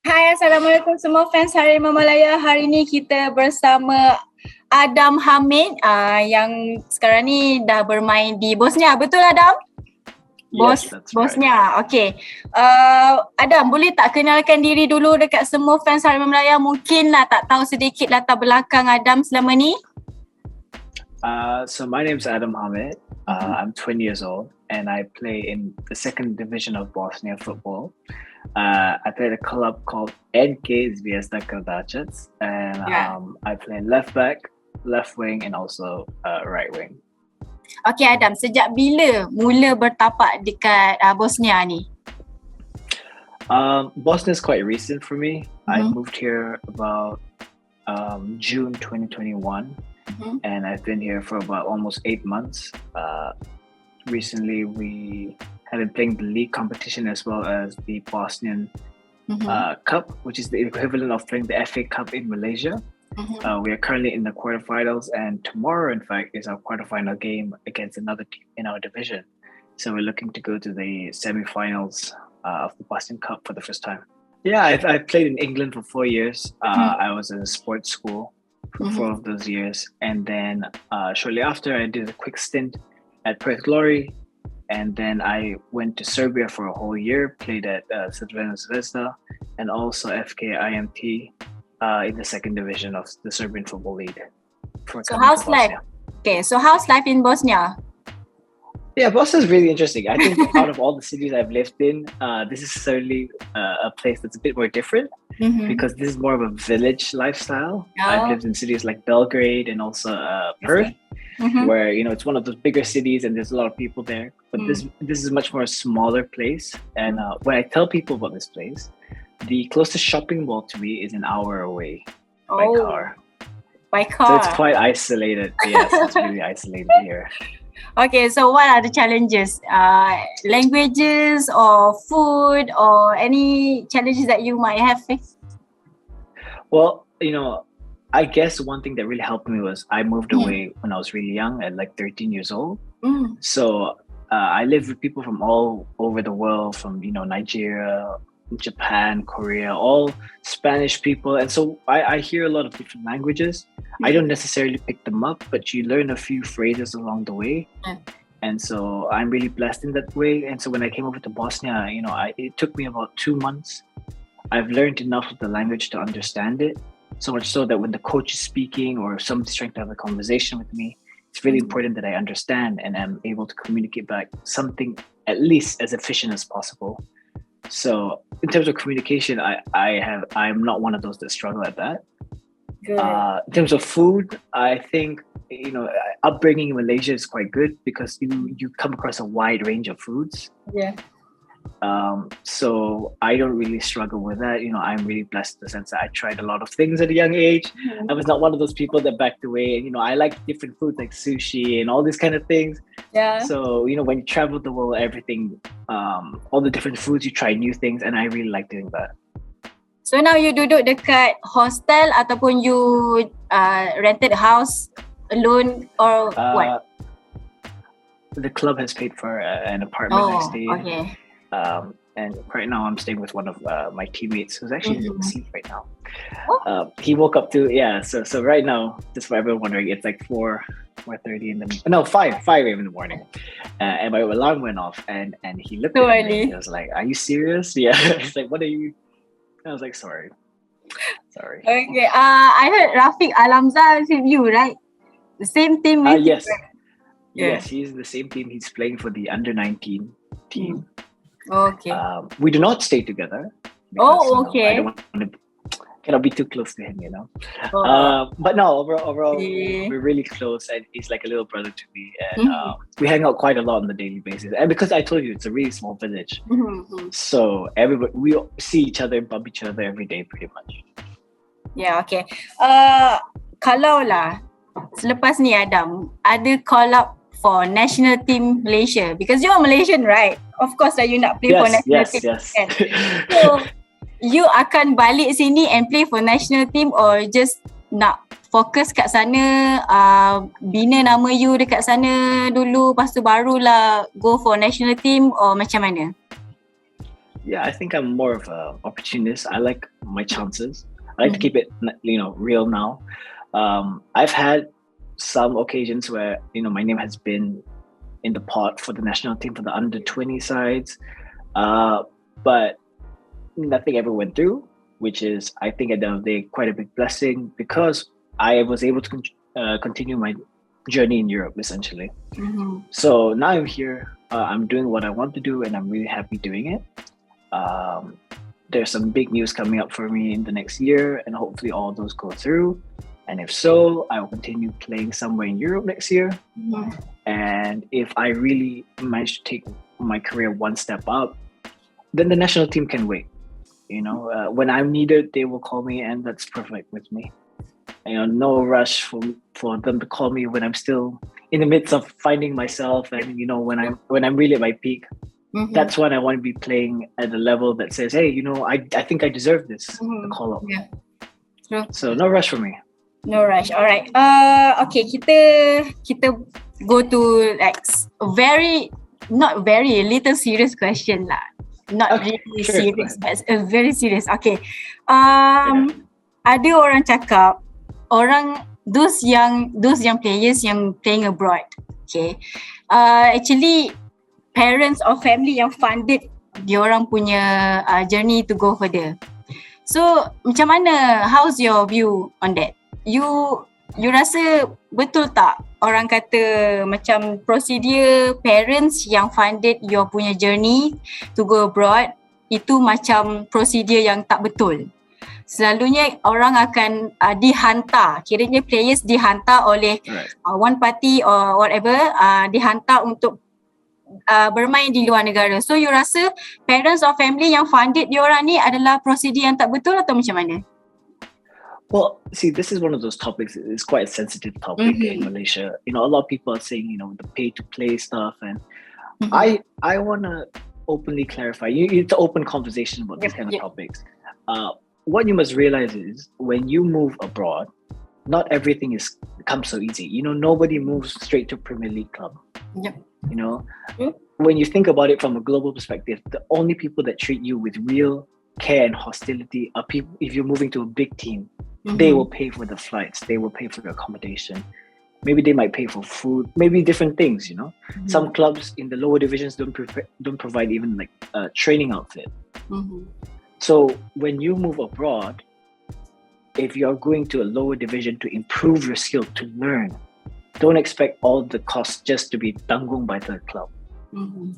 Hai, Assalamualaikum semua fans Harimau Malaya. Hari ni kita bersama Adam Hamid yang sekarang ni dah bermain di Bosnia. Betul Adam? Yes, that's right. Bosnia. Okay. Adam, boleh tak kenalkan diri dulu dekat semua fans Harimau Malaya? Mungkin lah tak tahu sedikit latar belakang Adam selama ni. So my name's Adam Hamid. I'm 20 years old and I play in the second division of Bosnia football. I play at a club called NK Zvijezda Gradacac and I play left back, left wing and also right wing. Okay Adam, sejak bila mula bertapak dekat Bosnia ni? Bosnia is quite recent for me. I moved here about June 2021 and I've been here for about almost 8 months. Recently we have been playing the league competition as well as the Bosnian Cup, which is the equivalent of playing the FA Cup in Malaysia. We are currently in the quarterfinals and tomorrow in fact is our quarterfinal game against another team in our division. So we're looking to go to the semi-finals of the Bosnian Cup for the first time. Yeah, I've played in England for 4 years. I was in a sports school for 4 of those years. And then shortly after I did a quick stint at Perth Glory. And then I went to Serbia for a whole year, played at NK Zvijezda and also FK IMT in the second division of the Serbian Football League. So how's life? Okay, so how's life in Bosnia? Yeah, Bosnia is really interesting. I think out of all the cities I've lived in, this is certainly a place that's a bit more different because this is more of a village lifestyle. I've lived in cities like Belgrade and also Perth. Where it's one of those bigger cities and there's a lot of people there, but this is much more a smaller place. And when I tell people about this place, the closest shopping mall to me is an hour away by car. So it's quite isolated. Yes, it's really isolated here. Okay, so what are the challenges? Languages or food or any challenges that you might have faced? Well, I guess one thing that really helped me was I moved away when I was really young at like 13 years old. So I lived with people from all over the world, from Nigeria, Japan, Korea, all Spanish people. And so I hear a lot of different languages. I don't necessarily pick them up, but you learn a few phrases along the way. And so I'm really blessed in that way. And so when I came over to Bosnia, it took me about 2 months. I've learned enough of the language to understand it. So much so that when the coach is speaking or somebody's trying to have a conversation with me, it's really important that I understand and I'm able to communicate back something at least as efficient as possible. So in terms of communication, I'm not one of those that struggle at that. In terms of food, I think upbringing in Malaysia is quite good because you come across a wide range of foods. Yeah. So I don't really struggle with that. I'm really blessed in the sense that I tried a lot of things at a young age. I was not one of those people that backed away. And, I like different foods like sushi and all these kind of things. Yeah. So, when you travel the world, everything, all the different foods, you try new things. And I really like doing that. So now you duduk dekat hostel ataupun you rented a house alone or what? The club has paid for an apartment I stay in. Okay. And right now I'm staying with one of my teammates who's actually asleep right now. He woke up so right now, just for everyone wondering, it's like 4:30 in the morning. No, 5 a.m. in the morning. And my alarm went off and he looked at me and he was like, "Are you serious?" Yeah. He's like, "What are you?" I was like, sorry. Okay. I heard Rafiq Alamza is with you, right? The same team with yes. you. Yes, he's the same team. He's playing for the under-19 team. Okay. We do not stay together. Because, okay. I don't want to cannot be too close to him, But no, overall, we're really close, and he's like a little brother to me, and we hang out quite a lot on a daily basis. And because I told you, it's a really small village, so we see each other and bump each other every day, pretty much. Yeah, okay. Kalau lah selepas ni Adam ada call up for national team Malaysia, because you are Malaysian, right? Of course lah, you nak play for national team. Yes. So you akan balik sini and play for national team or just nak fokus kat sana, bina nama you dekat sana dulu, lepas tu barulah go for national team, or macam mana? Yeah, I think I'm more of an opportunist. I like my chances. I like to keep it, real now. I've had some occasions where, my name has been in the pot for the national team for the under 20 sides, but nothing ever went through, which is, I think, at the end of the day, quite a big blessing, because I was able to continue my journey in Europe, essentially. So now I'm here, I'm doing what I want to do, and I'm really happy doing it. There's some big news coming up for me in the next year, and hopefully all those go through. And if so, I will continue playing somewhere in Europe next year. And if I really manage to take my career one step up, then the national team can wait. When I'm needed, they will call me, and that's perfect with me. No rush for them to call me when I'm still in the midst of finding myself, and when I'm really at my peak. That's when I want to be playing at a level that says, hey, I think I deserve this, the call up. Yeah. True. So no rush for me. No rush. Alright. Okay, kita go to like not very little serious question lah. Not Okay, really sure, serious, but very serious. Okay. Ada orang cakap, those young players yang playing abroad, okay, actually parents or family yang funded diorang punya journey to go further. So macam mana, how's your view on that? You rasa betul tak orang kata macam prosedur parents yang funded your punya journey to go abroad itu macam prosedur yang tak betul? Selalunya orang akan dihantar, kiranya players dihantar oleh one party or whatever, dihantar untuk bermain di luar negara. So you rasa parents or family yang funded diorang ni adalah prosedur yang tak betul atau macam mana? Well, see, this is one of those topics. It's quite a sensitive topic in Malaysia. A lot of people are saying, the pay to play stuff, and I want to openly clarify. It's an open conversation about these kind of topics. What you must realize is, when you move abroad, not everything comes so easy. Nobody moves straight to Premier League club. When you think about it from a global perspective, the only people that treat you with real care and hostility are people. If you're moving to a big team, they will pay for the flights, they will pay for the accommodation, maybe they might pay for food, maybe different things. Some clubs in the lower divisions don't provide even like a training outfit. So when you move abroad, if you're going to a lower division to improve your skill, to learn, don't expect all the costs just to be tanggung by the club.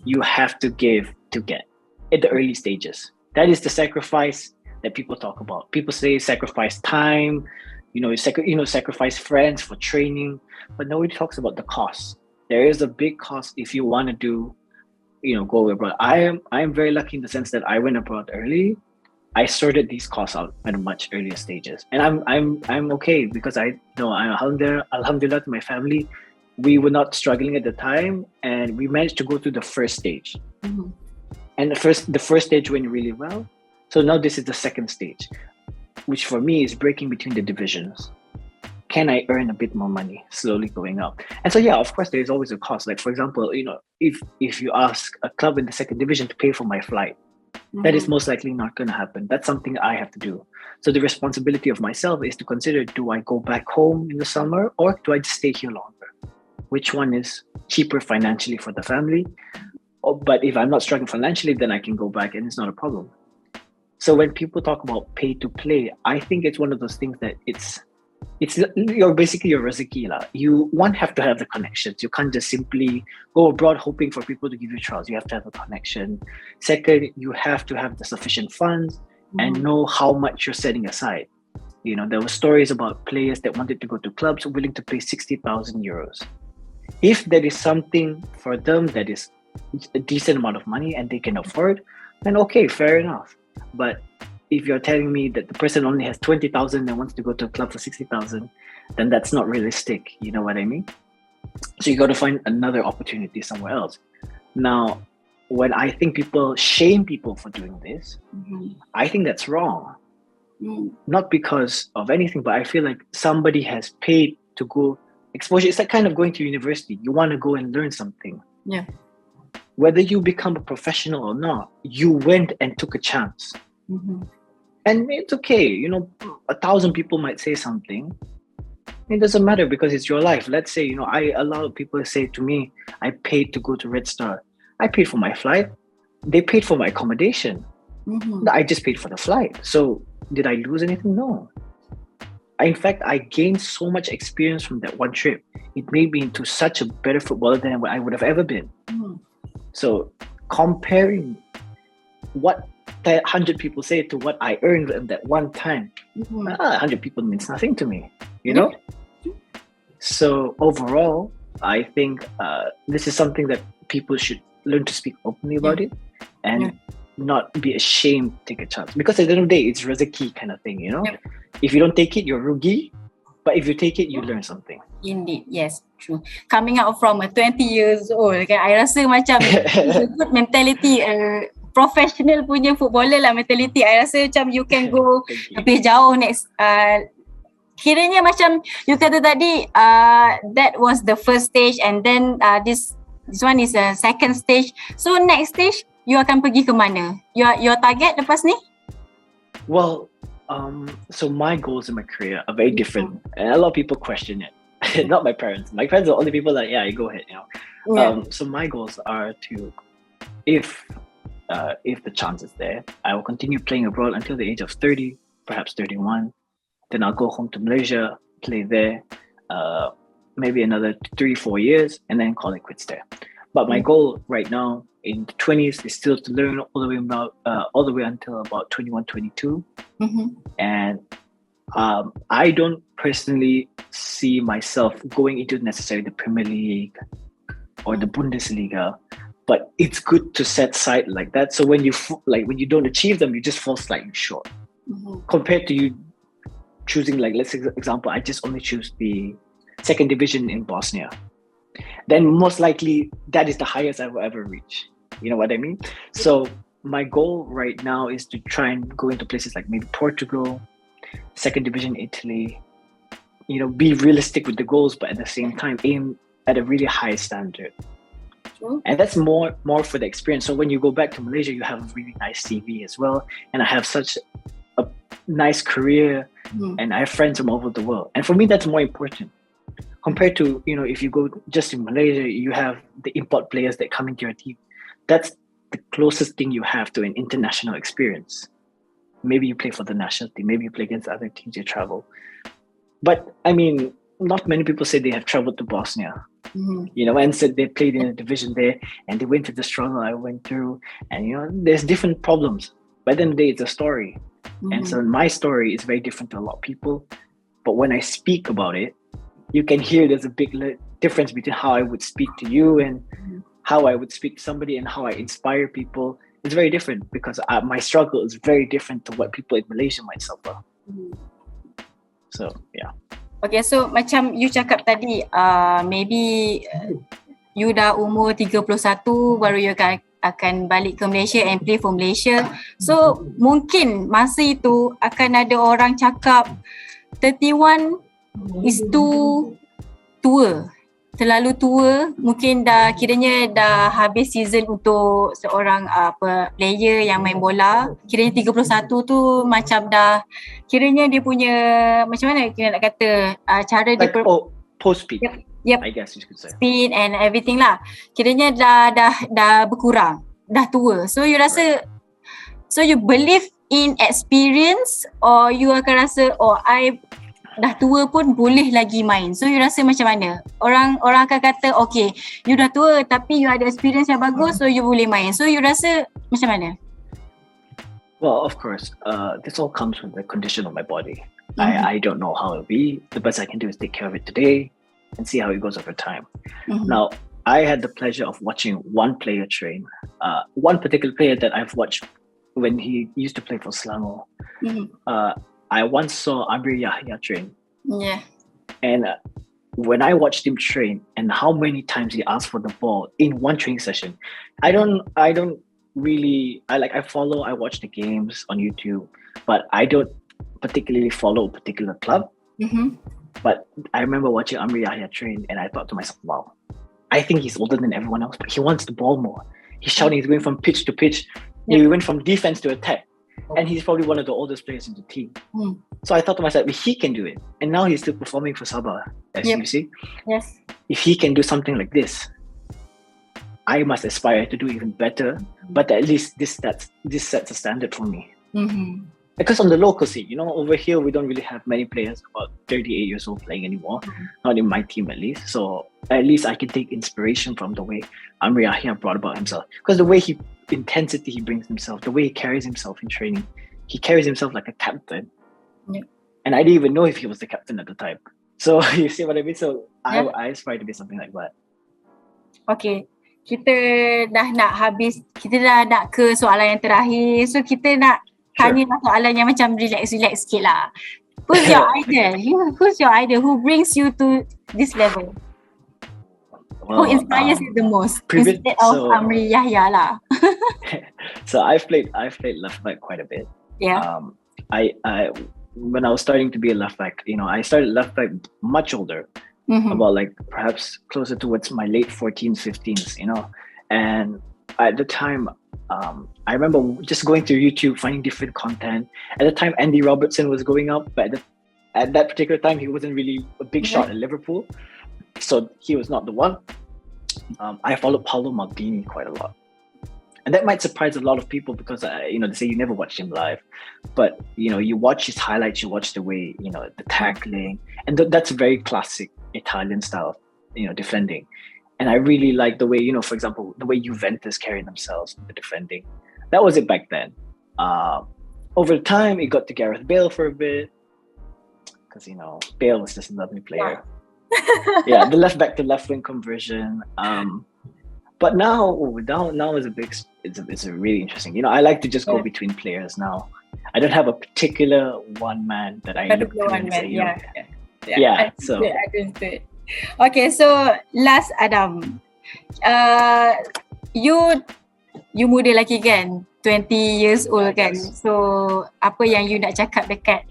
You have to give to get at the early stages. That is the sacrifice that people talk about. People say sacrifice time, sacrifice friends for training, but nobody talks about the cost. There is a big cost if you want to do, go abroad. I am very lucky in the sense that I went abroad early. I sorted these costs out at a much earlier stages, and I'm okay because I know, alhamdulillah to my family, we were not struggling at the time, and we managed to go through the first stage. And the first stage went really well. So now this is the second stage, which for me is breaking between the divisions. Can I earn a bit more money, slowly going up? And so yeah, of course there is always a cost. Like for example, if you ask a club in the second division to pay for my flight, that is most likely not going to happen. That's something I have to do. So the responsibility of myself is to consider, do I go back home in the summer or do I just stay here longer? Which one is cheaper financially for the family? But if I'm not struggling financially, then I can go back and it's not a problem. So when people talk about pay to play, I think it's one of those things that you're basically your rezeki lah. One have to have the connections. You can't just simply go abroad hoping for people to give you trials. You have to have a connection. Second, you have to have the sufficient funds and know how much you're setting aside. There were stories about players that wanted to go to clubs willing to pay 60,000 euros. If there is something for them that is a decent amount of money and they can afford, then okay, fair enough. But if you're telling me that the person only has 20,000 and wants to go to a club for 60,000, then that's not realistic. You know what I mean? So you got to find another opportunity somewhere else. Now, when I think people shame people for doing this, I think that's wrong. Not because of anything, but I feel like somebody has paid to go exposure. It's like kind of going to university. You want to go and learn something. Yeah. Whether you become a professional or not, you went and took a chance. And it's okay, 1,000 people might say something. It doesn't matter because it's your life. Let's say, I allow people to say to me, I paid to go to Red Star. I paid for my flight. They paid for my accommodation. I just paid for the flight. So did I lose anything? No. In fact, I gained so much experience from that one trip. It made me into such a better footballer than I would have ever been. So comparing what 100 people say to what I earned in that one time, 100 people means nothing to me, So overall, I think this is something that people should learn to speak openly about it and not be ashamed to take a chance. Because at the end of the day, it's rezeki kind of thing, If you don't take it, you're rugi. But if you take it, you learn something. Indeed, yes, true. Coming out from a 20 years old, I rasa macam it's a good mentality, professional punya footballer lah mentality. I rasa macam you can go lebih jauh next. Kiranya macam you kata tadi, that was the first stage, and then this one is a second stage. So next stage, you akan pergi ke mana? Your target lepas ni? Well, so my goals in my career are very different, and a lot of people question it. Not my parents. My parents are the only people that go ahead. So my goals are to, if the chance is there, I will continue playing abroad until the age of 30, perhaps 31. Then I'll go home to Malaysia, play there, maybe another 3-4 years, and then call it quits there. But my goal right now in the 20s is still to learn all the way until about 21, 22. And I don't personally see myself going into necessarily the Premier League or the Bundesliga, but it's good to set sight like that. So when when you don't achieve them, you just fall slightly short. Compared to you choosing, let's say example, I just only choose the second division in Bosnia, then most likely that is the highest I will ever reach. You know what I mean? So my goal right now is to try and go into places like maybe Portugal, second division Italy, be realistic with the goals, but at the same time aim at a really high standard. And that's more for the experience. So when you go back to Malaysia, you have a really nice CV as well. And I have such a nice career, and I have friends from all over the world. And for me, that's more important. Compared to, if you go just in Malaysia, you have the import players that come into your team. That's the closest thing you have to an international experience. Maybe you play for the national team, maybe you play against other teams, you travel. But I mean, not many people say they have traveled to Bosnia, and said they played in a division there and they went through the struggle I went through. And, there's different problems. But then the day, it's a story. And so my story is very different to a lot of people. But when I speak about it, you can hear there's a big difference between how I would speak to you and how I would speak to somebody and how I inspire people. It's very different because my struggle is very different to what people in Malaysia might suffer. So, yeah. Okay, so macam you cakap tadi, maybe you dah umur 31 baru you akan balik ke Malaysia and play for Malaysia. So, mungkin masa itu akan ada orang cakap 31 is too tua, terlalu tua, mungkin kiranya dah habis season untuk seorang player yang main bola. Kiranya 31 tu macam dah, kiranya dia punya, macam mana kita nak kata, cara dia post peak. Yep. I guess you could say. Speed and everything lah. Kiranya dah berkurang, dah tua. So you rasa, so you believe in experience, or you akan rasa, I dah tua pun boleh lagi main. So you rasa macam mana? Orang akan kata, okay, you dah tua tapi you ada experience yang bagus, so you boleh main. So you rasa macam mana? Well, of course, this all comes with the condition of my body. I don't know how it'll be. The best I can do is take care of it today and see how it goes over time. Now, I had the pleasure of watching one player train. One particular player that I've watched when he used to play for Selangor. I once saw Amir Yahya train. Yeah. And when I watched him train and how many times he asked for the ball in one training session, I watch the games on YouTube, but I don't particularly follow a particular club. But I remember watching Amir Yahya train and I thought to myself, wow, I think he's older than everyone else, but he wants the ball more. He's shouting, he's going from pitch to pitch. He went from defense to attack. And he's probably one of the oldest players in the team. So I thought to myself, if he can do it, and now he's still performing for Sabah, as you see. Yes. If he can do something like this, I must aspire to do even better. But at least this sets a standard for me. Because on the local scene, you know, over here we don't really have many players about 38 years old playing anymore. Not in my team, at least. So at least I can take inspiration from the way Amri Yahya brought about himself. Because the way intensity he brings himself, the way he carries himself in training, he carries himself like a captain. And I didn't even know if he was the captain at the time. So you see what I mean? So I aspire to be something like that. Okay, kita dah nak ke soalan yang terakhir. So kita nak tanya soalan yang macam relax sikit lah. Who's your idol? Who's your idol? Who brings you to this level? Who inspires you the most? Instead of Amri Yahya lah. So I've played left back quite a bit. Yeah. I when I was starting to be a left back, you know, I started left back much older, about like perhaps closer towards my late 14s, 15s, you know. And at the time, I remember just going through YouTube, finding different content. At the time, Andy Robertson was going up, but at that particular time, he wasn't really a big shot at Liverpool. So he was not the one. I followed Paolo Maldini quite a lot. And that might surprise a lot of people because, you know, they say you never watched him live. But, you know, you watch his highlights, you watch the way, you know, the tackling. And that's very classic Italian style, you know, defending. And I really like the way, you know, for example, the way Juventus carry themselves in the defending. That was it back then. Over time, it got to Gareth Bale for a bit. Because, you know, Bale was just a lovely player. Yeah, the left back to left wing conversion. But now is it's a really interesting. You know, I like to just go between players now. I don't have a particular one man that I look to and say, yeah. So I understood. Okay, so last Adam, you muda lagi kan, 20 years old kan. So apa yang you nak cakap dekat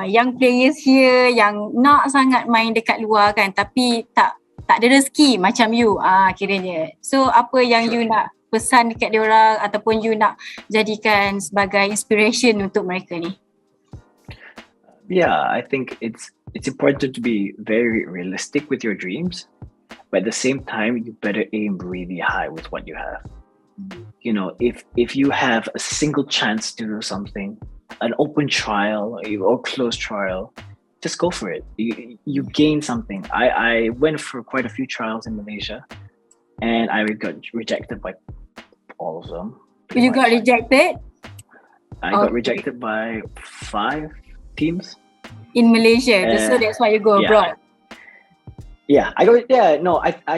young players here yang nak sangat main dekat luar kan, tapi tak ada rezeki macam you kiranya. So apa yang you nak pesan dekat diorang ataupun you nak jadikan sebagai inspiration untuk mereka ni? Yeah, I think it's important to be very realistic with your dreams, but at the same time, you better aim really high with what you have. You know, if you have a single chance to do something, an open trial or closed trial, just go for it. You gain something. I went for quite a few trials in Malaysia, and I got rejected by all of them. You got rejected? I got rejected by 5 teams. In Malaysia, so that's why you go abroad. Yeah, I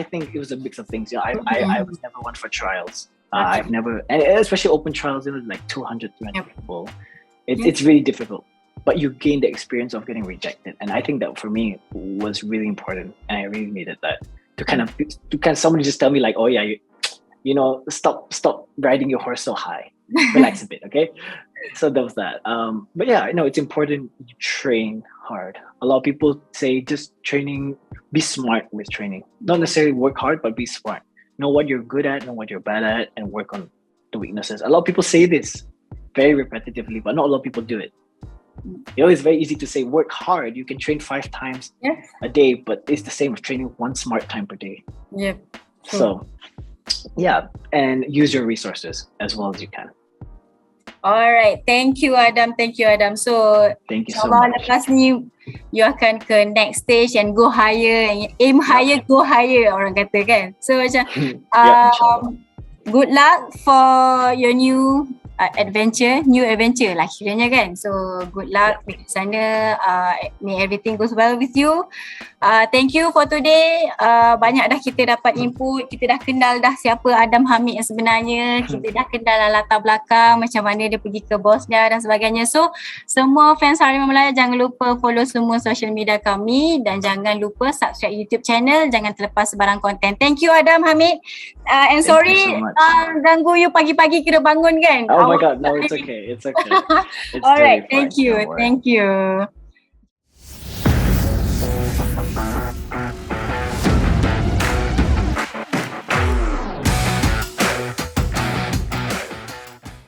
think it was a mix of things. You know, I was never one for trials. I've never, and especially open trials, it was like 200, 300 people. It's really difficult, but you gain the experience of getting rejected, and I think that for me was really important, and I really needed that to kind of somebody just tell me like, oh yeah, you know, stop riding your horse so high, relax a bit, okay? So that was that. But yeah, you know, it's important you train hard. A lot of people say just training, be smart with training. Not necessarily work hard, but be smart. Know what you're good at, know what you're bad at, and work on the weaknesses. A lot of people say this very repetitively, but not a lot of people do it. You know, it's very easy to say work hard. You can train 5 times a day, but it's the same with training 1 smart time per day. Yeah. So, yeah, and use your resources as well as you can. Alright, thank you Adam. So thank you so much. Lepas ni you akan ke next stage and go higher, and aim higher, go higher, orang kata kan. So macam good luck for your new adventure lah kiranya kan. So good luck di sana. May everything goes well with you. Thank you for today. Banyak dah kita dapat input, kita dah kenal dah siapa Adam Hamid yang sebenarnya, kita dah kenal latar belakang, macam mana dia pergi ke Bosnia dan sebagainya. So semua fans Harimau Melaya jangan lupa follow semua social media kami, dan jangan lupa subscribe YouTube channel, jangan terlepas sebarang konten. Thank you Adam Hamid, and sorry ganggu you pagi-pagi kira bangun kan. Oh my god, no, it's okay. It's Alright, totally thank you.